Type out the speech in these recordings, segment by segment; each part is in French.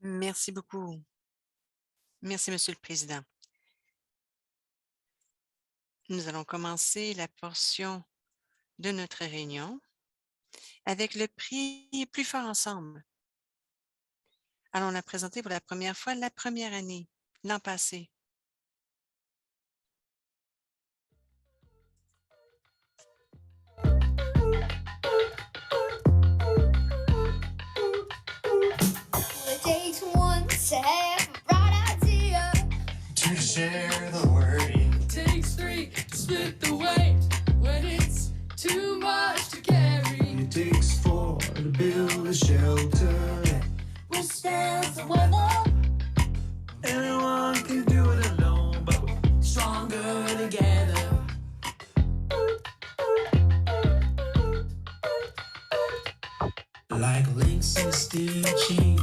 Merci beaucoup. Merci, Monsieur le Président. Nous allons commencer la portion de notre réunion avec le prix Plus fort ensemble. Allons la présenter pour la première fois la première année, l'an passé. It takes one to have a bright idea. To share the worry. It takes three to split the weight when it's too much to carry. It takes four to build a shelter. Withstands the weather. Anyone can do it alone, but we're Stronger together. like links in a steel chain.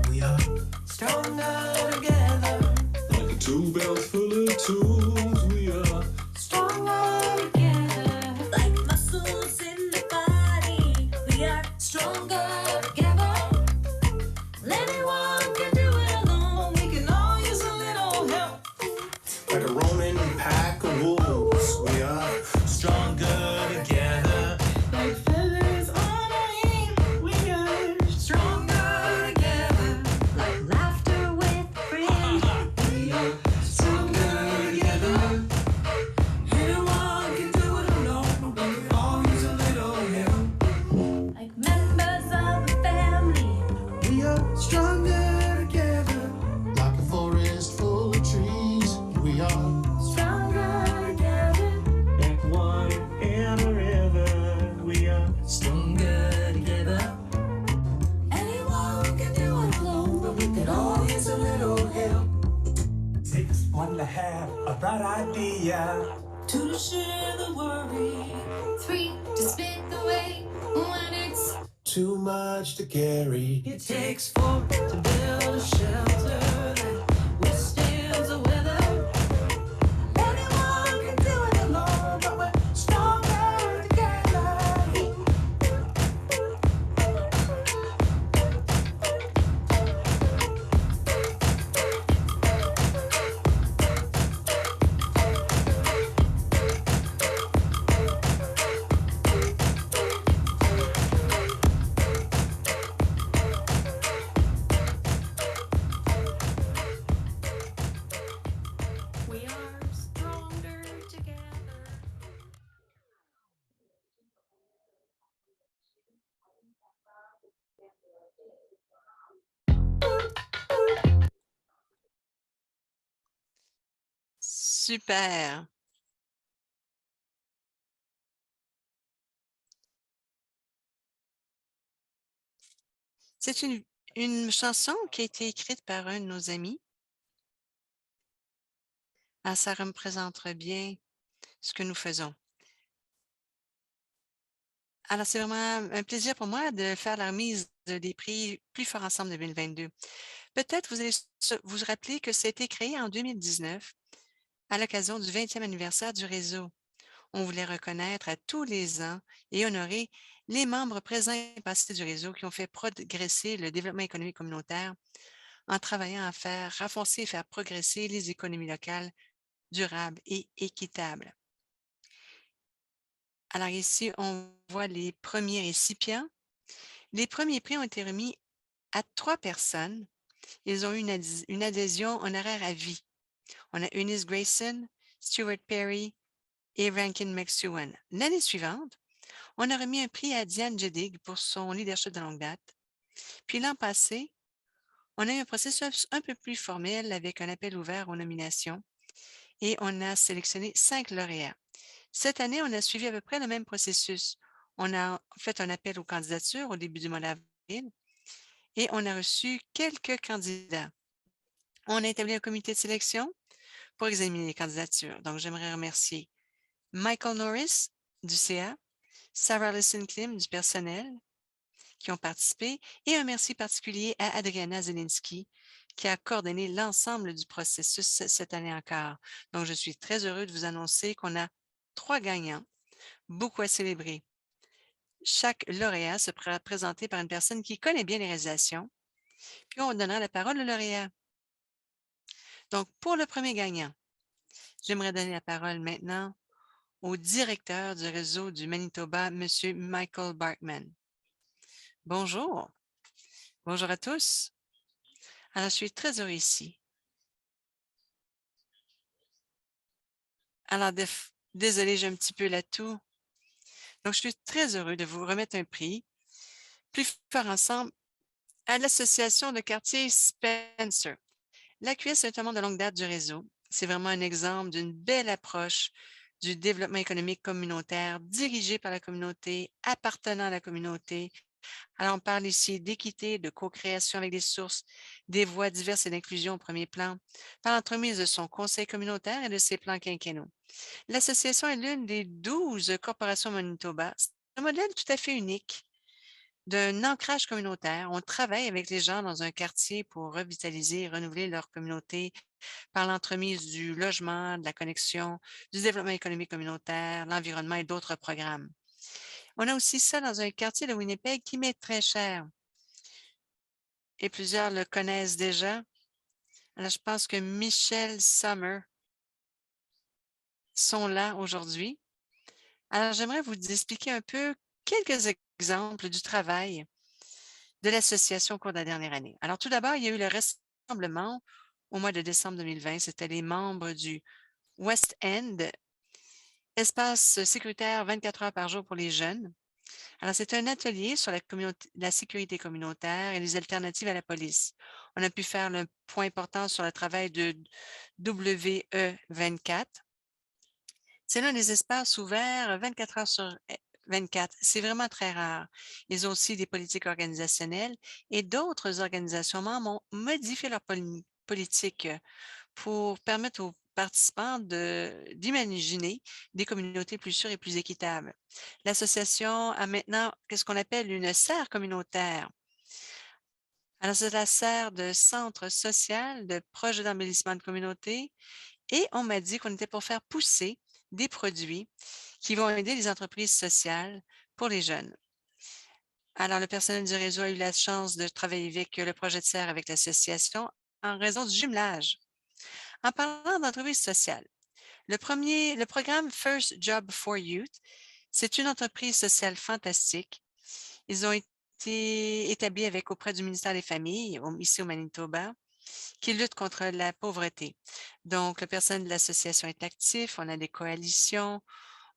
We are stronger together. Like a tool belt full of tools. We are Stronger together. Like muscles in the body. We are stronger together. Anyone can do it alone. We can all use a little help. like a roaming pack of wolves. We are stronger together. Like feathers on a wing, we are stronger together. Like laughter with friends. We are stronger together. Anyone can do it alone, but we all use a little help. Like members of a family. We are stronger together. Like a forest full of trees. We are Stronger together. like water in a river. We are stronger together. Anyone can do it alone, but we can all use a little help. Takes one to have a bright idea. Two to share the worry. Three to split the weight when it's Too much to carry. It takes four to build a shelter that withstands the weather. anyone can do it alone, but we're stronger together. We are stronger together. Super. C'est une chanson qui a été écrite par un de nos amis. Ah, ça représente bien ce que nous faisons. Alors, c'est vraiment un plaisir pour moi de faire la remise des prix Plus fort ensemble 2022. Peut-être vous allez vous rappeler que ça a été créé en 2019 à l'occasion du 20e anniversaire du réseau. On voulait reconnaître à tous les ans et honorer les membres présents et passés du réseau qui ont fait progresser le développement économique communautaire en travaillant à faire renforcer et faire progresser les économies locales durables et équitables. Alors ici, on voit les premiers récipients. Les premiers prix ont été remis à 3 personnes. Ils ont eu une adhésion honoraire à vie. On a Eunice Grayson, Stuart Perry et Rankin McSewan. L'année suivante, on a remis un prix à Diane Jedig pour son leadership de longue date. Puis l'an passé, on a eu un processus un peu plus formel avec un appel ouvert aux nominations et on a sélectionné 5 lauréats. Cette année, on a suivi à peu près le même processus. On a fait un appel aux candidatures au début du mois d'avril et on a reçu quelques candidats. On a établi un comité de sélection pour examiner les candidatures. Donc, j'aimerais remercier Michael Norris du CA, Sarah Listen Klim du personnel qui ont participé et un merci particulier à Adriana Zelinski qui a coordonné l'ensemble du processus cette année encore. Donc, je suis très heureux de vous annoncer qu'on a 3 gagnants, beaucoup à célébrer. Chaque lauréat sera présenté par une personne qui connaît bien les réalisations Puis on donnera la parole au lauréat. Donc, pour le premier gagnant, j'aimerais donner la parole maintenant au directeur du réseau du Manitoba, M. Michael Barkman. Bonjour. Bonjour à tous. Alors, je suis très heureux ici. Alors, désolé, j'ai un petit peu la toux. Donc, je suis très heureux de vous remettre un prix, Plus fort ensemble, à l'association de quartier Spencer. L'AQS est un membre de longue date du réseau. C'est vraiment un exemple d'une belle approche du développement économique communautaire dirigé par la communauté, appartenant à la communauté. Alors, on parle ici d'équité, de co-création avec des sources, des voies diverses et d'inclusion au premier plan, par l'entremise de son conseil communautaire et de ses plans quinquennaux. L'association est l'une des 12 corporations Manitoba. C'est un modèle tout à fait unique d'un ancrage communautaire. On travaille avec les gens dans un quartier pour revitaliser et renouveler leur communauté par l'entremise du logement, de la connexion, du développement économique communautaire, l'environnement et d'autres programmes. On a aussi ça dans un quartier de Winnipeg qui m'est très cher et plusieurs le connaissent déjà. Alors, je pense que Michel Summer sont là aujourd'hui. Alors, j'aimerais vous expliquer un peu quelques exemples du travail de l'association au cours de la dernière année. Alors, tout d'abord, il y a eu le rassemblement au mois de décembre 2020. C'était les membres du West End, espace sécuritaire 24 heures par jour pour les jeunes. Alors, c'est un atelier sur la sécurité communautaire et les alternatives à la police. On a pu faire le point important sur le travail de WE24. C'est l'un des espaces ouverts 24 heures sur 24. C'est vraiment très rare. Ils ont aussi des politiques organisationnelles et d'autres organisations membres ont modifié leur politique pour permettre aux participants d'imaginer des communautés plus sûres et plus équitables. L'association a maintenant ce qu'on appelle une serre communautaire. Alors, cela sert de centre social, de projet d'embellissement de communauté et on m'a dit qu'on était pour faire pousser des produits qui vont aider les entreprises sociales pour les jeunes. Alors, le personnel du réseau a eu la chance de travailler avec le projet de serre avec l'association en raison du jumelage. En parlant d'entreprise sociale, le programme First Job for Youth, c'est une entreprise sociale fantastique. Ils ont été établis auprès du ministère des Familles, ici au Manitoba, qui lutte contre la pauvreté. Donc, le personnel de l'association est actif, on a des coalitions,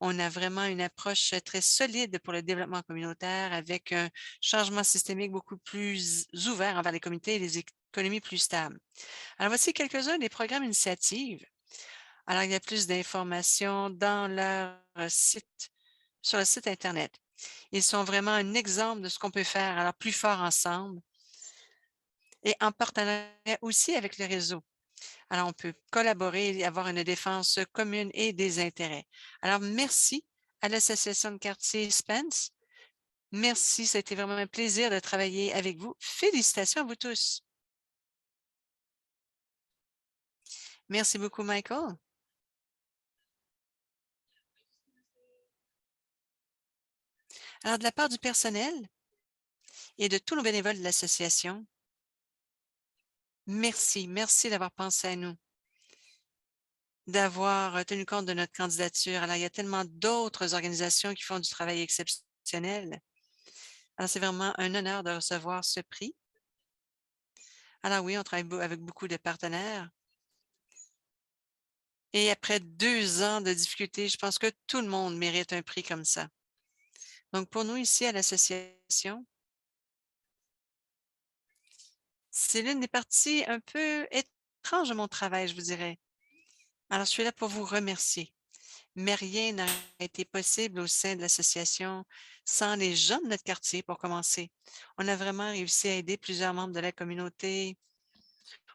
on a vraiment une approche très solide pour le développement communautaire avec un changement systémique beaucoup plus ouvert envers les communautés et les économies plus stables. Alors, voici quelques-uns des programmes initiatives. Alors, il y a plus d'informations dans leur site, sur le site Internet. Ils sont vraiment un exemple de ce qu'on peut faire, alors plus fort ensemble et en partenariat aussi avec le réseau. Alors, on peut collaborer et avoir une défense commune et des intérêts. Alors, merci à l'Association de quartier Spence. Merci, ça a été vraiment un plaisir de travailler avec vous. Félicitations à vous tous. Merci beaucoup, Michael. Alors, de la part du personnel et de tous nos bénévoles de l'association, merci, merci d'avoir pensé à nous, d'avoir tenu compte de notre candidature. Alors, il y a tellement d'autres organisations qui font du travail exceptionnel. Alors, c'est vraiment un honneur de recevoir ce prix. Alors oui, on travaille avec beaucoup de partenaires. Et après 2 ans de difficultés, je pense que tout le monde mérite un prix comme ça. Donc, pour nous ici à l'association, c'est l'une des parties un peu étranges de mon travail, je vous dirais. Alors, je suis là pour vous remercier. Mais rien n'aurait été possible au sein de l'association sans les gens de notre quartier pour commencer. On a vraiment réussi à aider plusieurs membres de la communauté.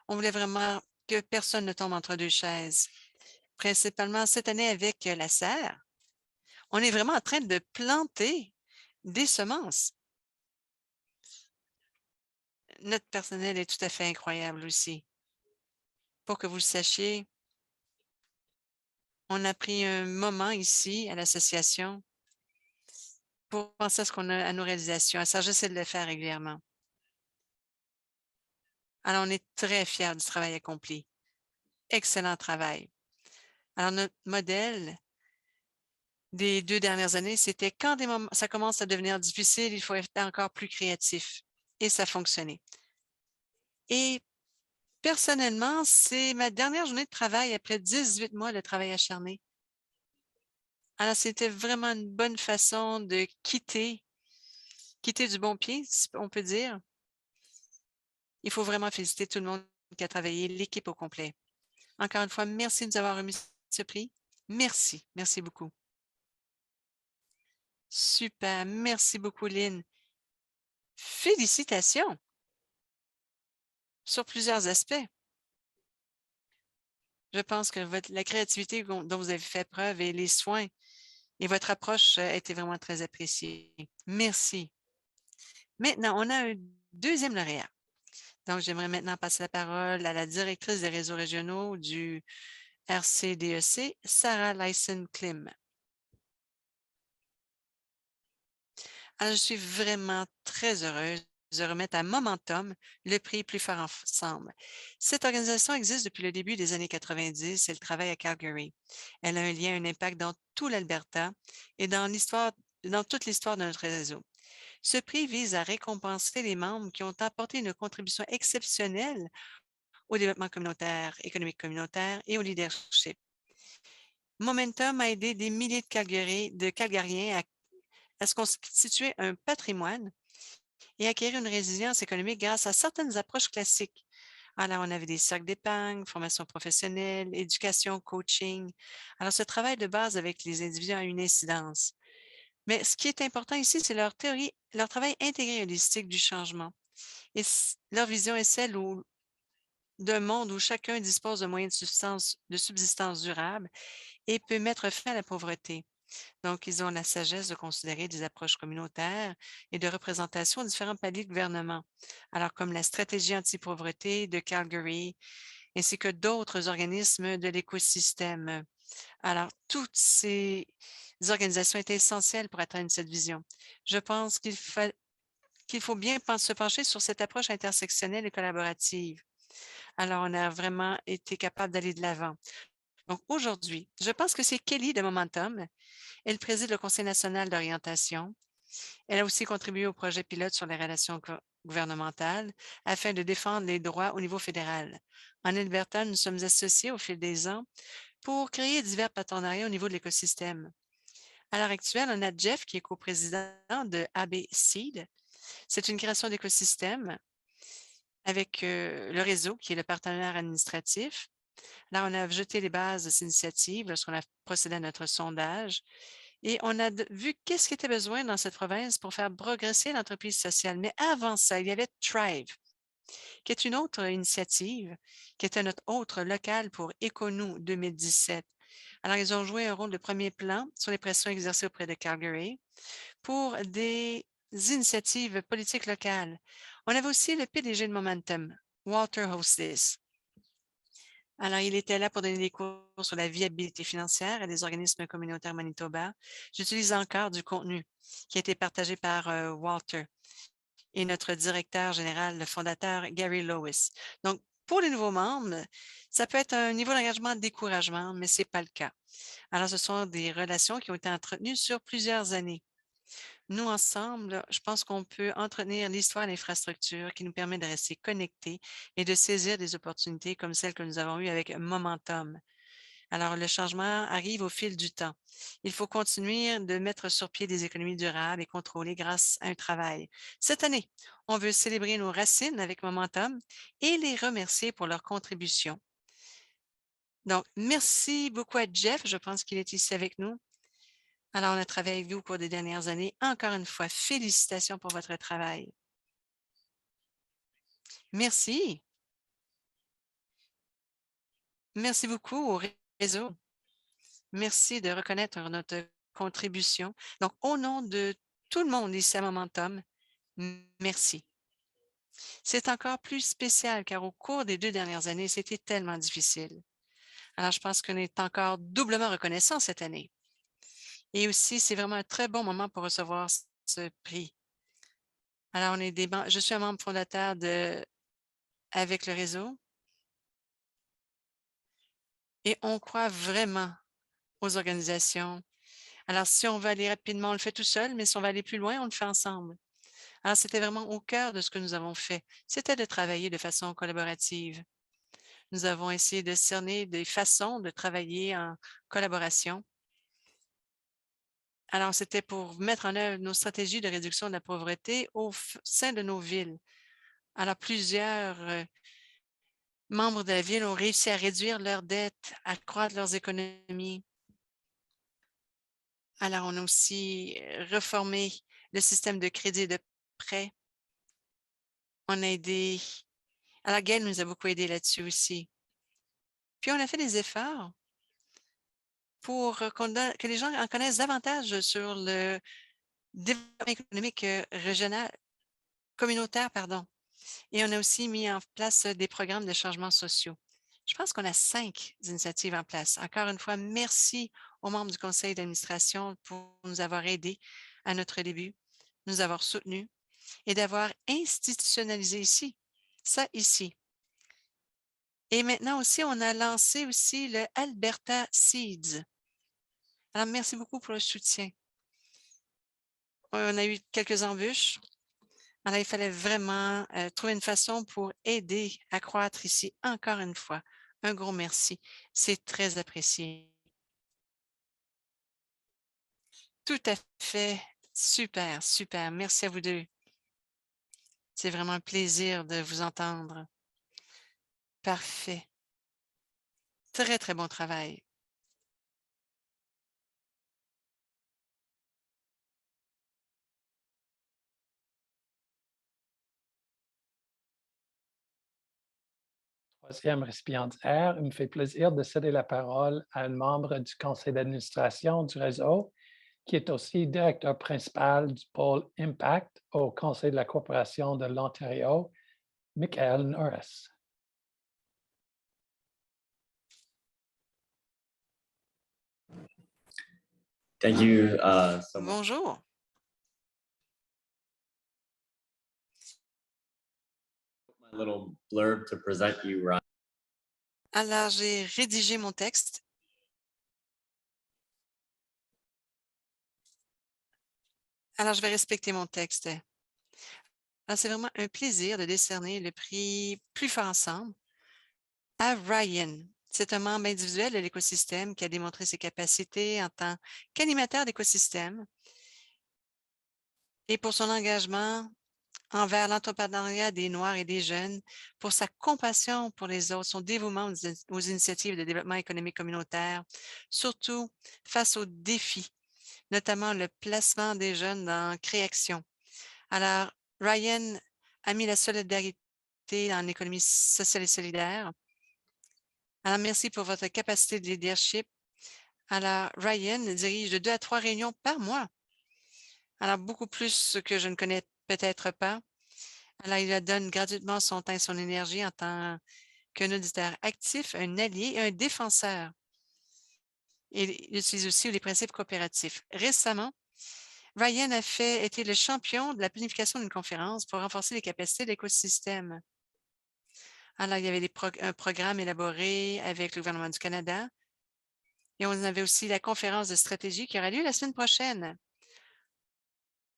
On voulait vraiment que personne ne tombe entre deux chaises. Principalement cette année avec la serre, on est vraiment en train de planter des semences. Notre personnel est tout à fait incroyable aussi. Pour que vous le sachiez, on a pris un moment ici à l'association pour penser à ce qu'on a à nos réalisations. Ça, j'essaie de le faire régulièrement. Alors, on est très fiers du travail accompli. Excellent travail. Alors, notre modèle des 2 dernières années, c'était quand ça commence à devenir difficile, il faut être encore plus créatif et ça fonctionnait. Et personnellement, c'est ma dernière journée de travail après 18 mois de travail acharné. Alors, c'était vraiment une bonne façon de quitter du bon pied, si on peut dire. Il faut vraiment féliciter tout le monde qui a travaillé, l'équipe au complet. Encore une fois, merci de nous avoir remis ce prix. Merci, merci beaucoup. Super, merci beaucoup, Lynn. Félicitations sur plusieurs aspects. Je pense que la créativité dont vous avez fait preuve et les soins et votre approche a été vraiment très appréciée. Merci. Maintenant, on a un deuxième lauréat. Donc, j'aimerais maintenant passer la parole à la directrice des réseaux régionaux du RCDEC, Sarah Lyson-Klim. Alors, je suis vraiment très heureuse de remettre à Momentum le prix Plus fort ensemble. Cette organisation existe depuis le début des années 90 et elle travaille à Calgary. Elle a un lien, un impact dans tout l'Alberta et dans toute l'histoire de notre réseau. Ce prix vise à récompenser les membres qui ont apporté une contribution exceptionnelle au développement communautaire, économique communautaire et au leadership. Momentum a aidé des milliers de Calgariens à se constituer un patrimoine et acquérir une résilience économique grâce à certaines approches classiques. Alors, on avait des cercles d'épargne, formation professionnelle, éducation, coaching. Alors, ce travail de base avec les individus a une incidence. Mais ce qui est important ici, c'est leur travail intégré et holistique du changement. Et leur vision est celle d'un monde où chacun dispose de moyens de subsistance durable et peut mettre fin à la pauvreté. Donc, ils ont la sagesse de considérer des approches communautaires et de représentation aux différents paliers de gouvernement, alors comme la stratégie anti-pauvreté de Calgary, ainsi que d'autres organismes de l'écosystème. Alors, toutes ces organisations étaient essentielles pour atteindre cette vision. Je pense qu'il faut bien se pencher sur cette approche intersectionnelle et collaborative. Alors, on a vraiment été capable d'aller de l'avant. Donc, aujourd'hui, je pense que c'est Kelly de Momentum. Elle préside le Conseil national d'orientation. Elle a aussi contribué au projet pilote sur les relations gouvernementales afin de défendre les droits au niveau fédéral. En Alberta, nous sommes associés au fil des ans pour créer divers partenariats au niveau de l'écosystème. À l'heure actuelle, on a Jeff qui est coprésident de AB Seed. C'est une création d'écosystème avec le réseau qui est le partenaire administratif. Là, on a jeté les bases de cette initiative lorsqu'on a procédé à notre sondage et on a vu qu'est-ce qui était besoin dans cette province pour faire progresser l'entreprise sociale. Mais avant ça, il y avait Thrive, qui est une autre initiative, qui était notre autre local pour Econou 2017. Alors, ils ont joué un rôle de premier plan sur les pressions exercées auprès de Calgary pour des initiatives politiques locales. On avait aussi le PDG de Momentum, Walter Hostis. Alors, il était là pour donner des cours sur la viabilité financière à des organismes communautaires Manitoba. J'utilise encore du contenu qui a été partagé par Walter et notre directeur général, le fondateur Gary Lewis. Donc, pour les nouveaux membres, ça peut être un niveau d'engagement de découragement, mais ce n'est pas le cas. Alors, ce sont des relations qui ont été entretenues sur plusieurs années. Nous, ensemble, je pense qu'on peut entretenir l'histoire et l'infrastructure qui nous permet de rester connectés et de saisir des opportunités comme celles que nous avons eues avec Momentum. Alors, le changement arrive au fil du temps. Il faut continuer de mettre sur pied des économies durables et contrôlées grâce à un travail. Cette année, on veut célébrer nos racines avec Momentum et les remercier pour leur contribution. Donc, merci beaucoup à Jeff. Je pense qu'il est ici avec nous. Alors, on a travaillé avec vous au cours des dernières années. Encore une fois, félicitations pour votre travail. Merci. Merci beaucoup au réseau. Merci de reconnaître notre contribution. Donc, au nom de tout le monde ici à Momentum, merci. C'est encore plus spécial car au cours des 2 dernières années, c'était tellement difficile. Alors, je pense qu'on est encore doublement reconnaissant cette année. Et aussi, c'est vraiment un très bon moment pour recevoir ce prix. Alors, je suis un membre fondateur de avec le réseau et on croit vraiment aux organisations. Alors, si on veut aller rapidement, on le fait tout seul, mais si on va aller plus loin, on le fait ensemble. Alors, c'était vraiment au cœur de ce que nous avons fait. C'était de travailler de façon collaborative. Nous avons essayé de cerner des façons de travailler en collaboration. Alors, c'était pour mettre en œuvre nos stratégies de réduction de la pauvreté au sein de nos villes. Alors, plusieurs membres de la ville ont réussi à réduire leurs dettes, à accroître leurs économies. Alors, on a aussi reformé le système de crédit et de prêt. On a aidé. Alors, Gail nous a beaucoup aidé là-dessus aussi. Puis, on a fait des efforts pour que les gens en connaissent davantage sur le développement économique régional, communautaire, pardon. Et on a aussi mis en place des programmes de changements sociaux. Je pense qu'on a 5 initiatives en place. Encore une fois, merci aux membres du conseil d'administration pour nous avoir aidés à notre début, nous avoir soutenus et d'avoir institutionnalisé ça ici. Et maintenant aussi, on a lancé aussi le Alberta Seeds. Alors, merci beaucoup pour le soutien. On a eu quelques embûches. Alors, il fallait vraiment trouver une façon pour aider à croître ici. Encore une fois, un gros merci. C'est très apprécié. Tout à fait. Super, super. Merci à vous deux. C'est vraiment un plaisir de vous entendre. Parfait. Très, très bon travail. Troisième récipiendaire, il me fait plaisir de céder la parole à un membre du conseil d'administration du réseau, qui est aussi directeur principal du pôle Impact au Conseil de la Corporation de l'Ontario, Michael Norris. Thank you so much. Bonjour. My little blurb to present you, Ryan. Alors, j'ai rédigé mon texte. Alors, je vais respecter mon texte. Alors, c'est vraiment un plaisir de décerner le prix Plus fort ensemble à Ryan. C'est un membre individuel de l'écosystème qui a démontré ses capacités en tant qu'animateur d'écosystème et pour son engagement envers l'entrepreneuriat des Noirs et des jeunes, pour sa compassion pour les autres, son dévouement aux initiatives de développement économique communautaire, surtout face aux défis, notamment le placement des jeunes dans Créaction. Alors, Ryan a mis la solidarité dans l'économie sociale et solidaire. Alors, merci pour votre capacité de leadership. Alors, Ryan dirige de 2 à 3 réunions par mois. Alors, beaucoup plus que je ne connais peut-être pas. Alors, il donne gratuitement son temps et son énergie en tant qu'un auditeur actif, un allié et un défenseur. Il utilise aussi les principes coopératifs. Récemment, Ryan a été le champion de la planification d'une conférence pour renforcer les capacités de l'écosystème. Alors, il y avait un programme élaboré avec le gouvernement du Canada et on avait aussi la conférence de stratégie qui aura lieu la semaine prochaine.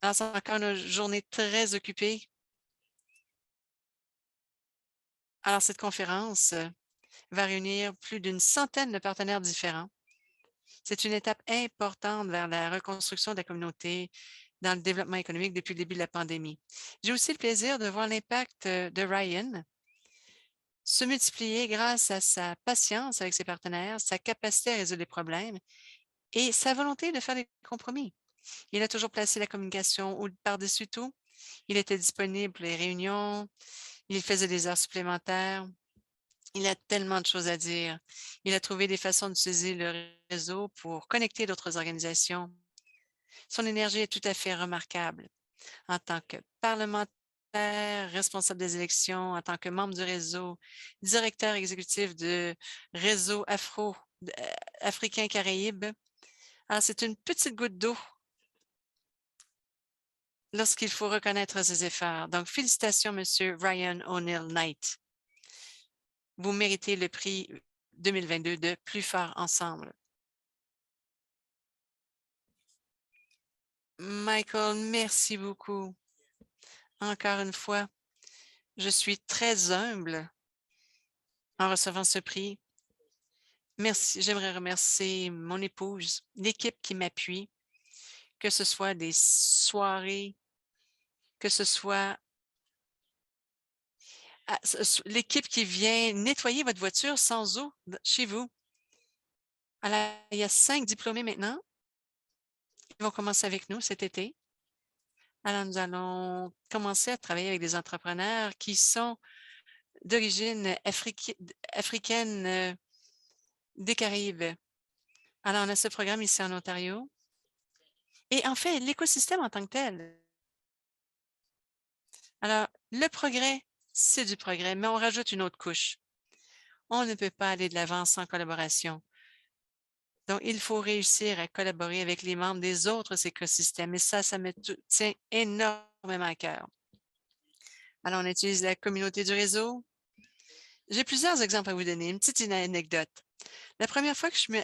Alors, c'est encore une journée très occupée. Alors, cette conférence va réunir plus d'une centaine de partenaires différents. C'est une étape importante vers la reconstruction de la communauté dans le développement économique depuis le début de la pandémie. J'ai aussi le plaisir de voir l'impact de Ryan se multiplier grâce à sa patience avec ses partenaires, sa capacité à résoudre les problèmes et sa volonté de faire des compromis. Il a toujours placé la communication par-dessus tout. Il était disponible pour les réunions. Il faisait des heures supplémentaires. Il a tellement de choses à dire. Il a trouvé des façons d'utiliser le réseau pour connecter d'autres organisations. Son énergie est tout à fait remarquable. En tant que parlementaire, responsable des élections, en tant que membre du réseau, directeur exécutif du réseau africain Caraïbes. Alors, c'est une petite goutte d'eau lorsqu'il faut reconnaître ses efforts. Donc, félicitations, Monsieur Ryan O'Neill Knight. Vous méritez le prix 2022 de Plus fort ensemble. Michael, merci beaucoup. Encore une fois, je suis très humble en recevant ce prix. Merci. J'aimerais remercier mon épouse, l'équipe qui m'appuie, que ce soit des soirées, que ce soit l'équipe qui vient nettoyer votre voiture sans eau chez vous. Alors, il y a 5 diplômés maintenant. Ils vont commencer avec nous cet été. Alors, nous allons commencer à travailler avec des entrepreneurs qui sont d'origine africaine des Caraïbes. Alors, on a ce programme ici en Ontario. Et en fait, l'écosystème en tant que tel. Alors, le progrès, c'est du progrès, mais on rajoute une autre couche. On ne peut pas aller de l'avant sans collaboration. Donc, il faut réussir à collaborer avec les membres des autres écosystèmes. Et ça me tient énormément à cœur. Alors, on utilise la communauté du réseau. J'ai plusieurs exemples à vous donner. Une petite anecdote. La première fois que je suis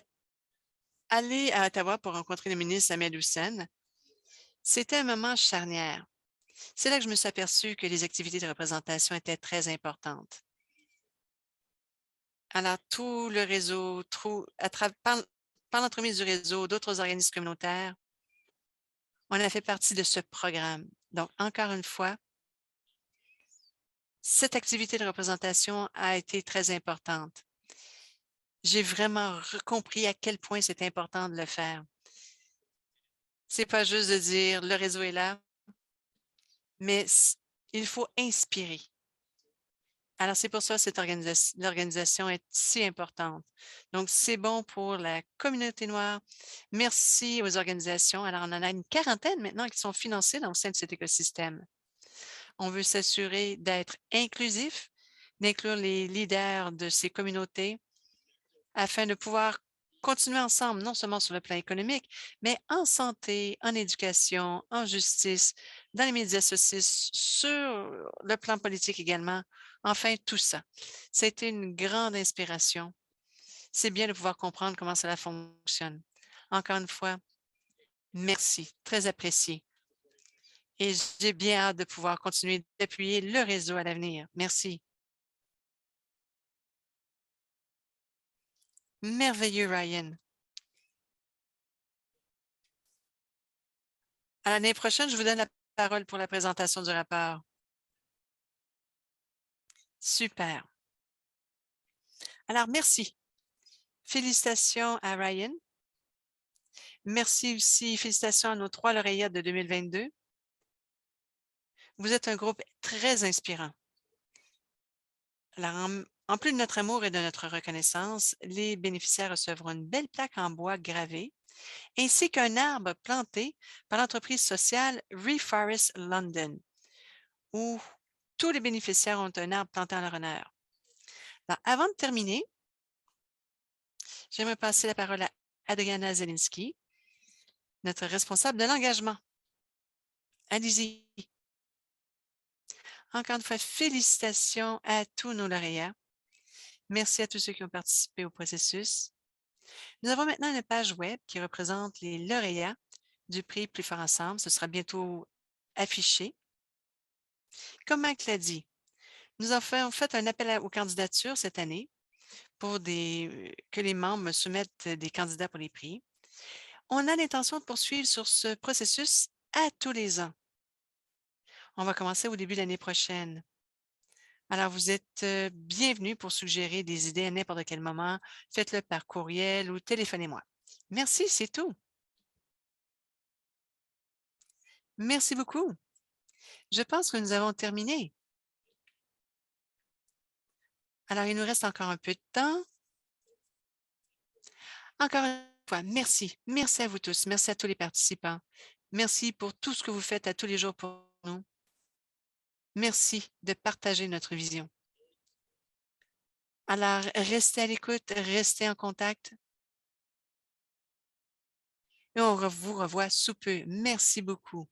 allée à Ottawa pour rencontrer le ministre Ahmed Hussein, c'était un moment charnière. C'est là que je me suis aperçue que les activités de représentation étaient très importantes. Alors, tout le réseau, par l'entremise du réseau, d'autres organismes communautaires, on a fait partie de ce programme. Donc, encore une fois, cette activité de représentation a été très importante. J'ai vraiment compris à quel point c'est important de le faire. C'est pas juste de dire le réseau est là, mais il faut inspirer. Alors, c'est pour ça que l'organisation est si importante. Donc, c'est bon pour la communauté noire. Merci aux organisations. Alors, on en a une quarantaine maintenant qui sont financées dans le sein de cet écosystème. On veut s'assurer d'être inclusif, d'inclure les leaders de ces communautés afin de pouvoir continuer ensemble, non seulement sur le plan économique, mais en santé, en éducation, en justice, dans les médias sociaux, sur le plan politique également. Enfin, tout ça. Ça a été une grande inspiration. C'est bien de pouvoir comprendre comment cela fonctionne. Encore une fois, merci, très apprécié. Et j'ai bien hâte de pouvoir continuer d'appuyer le réseau à l'avenir. Merci. Merveilleux, Ryan. À l'année prochaine, je vous donne la parole pour la présentation du rapport. Super. Alors, merci. Félicitations à Ryan. Merci aussi, félicitations à nos 3 lauréats de 2022. Vous êtes un groupe très inspirant. Alors, en plus de notre amour et de notre reconnaissance, les bénéficiaires recevront une belle plaque en bois gravé ainsi qu'un arbre planté par l'entreprise sociale Reforest London, où tous les bénéficiaires ont un arbre planté en leur honneur. Alors, avant de terminer, j'aimerais passer la parole à Adriana Zelinski, notre responsable de l'engagement. Allez-y. Encore une fois, félicitations à tous nos lauréats. Merci à tous ceux qui ont participé au processus. Nous avons maintenant une page web qui représente les lauréats du prix Plus fort ensemble. Ce sera bientôt affiché. Comme Mike l'a dit, nous avons fait un appel aux candidatures cette année pour que les membres soumettent des candidats pour les prix. On a l'intention de poursuivre sur ce processus à tous les ans. On va commencer au début de l'année prochaine. Alors, vous êtes bienvenus pour suggérer des idées à n'importe quel moment. Faites-le par courriel ou téléphonez-moi. Merci, c'est tout. Merci beaucoup. Je pense que nous avons terminé. Alors, il nous reste encore un peu de temps. Encore une fois, merci. Merci à vous tous. Merci à tous les participants. Merci pour tout ce que vous faites à tous les jours pour nous. Merci de partager notre vision. Alors, restez à l'écoute, restez en contact. Et on vous revoit sous peu. Merci beaucoup.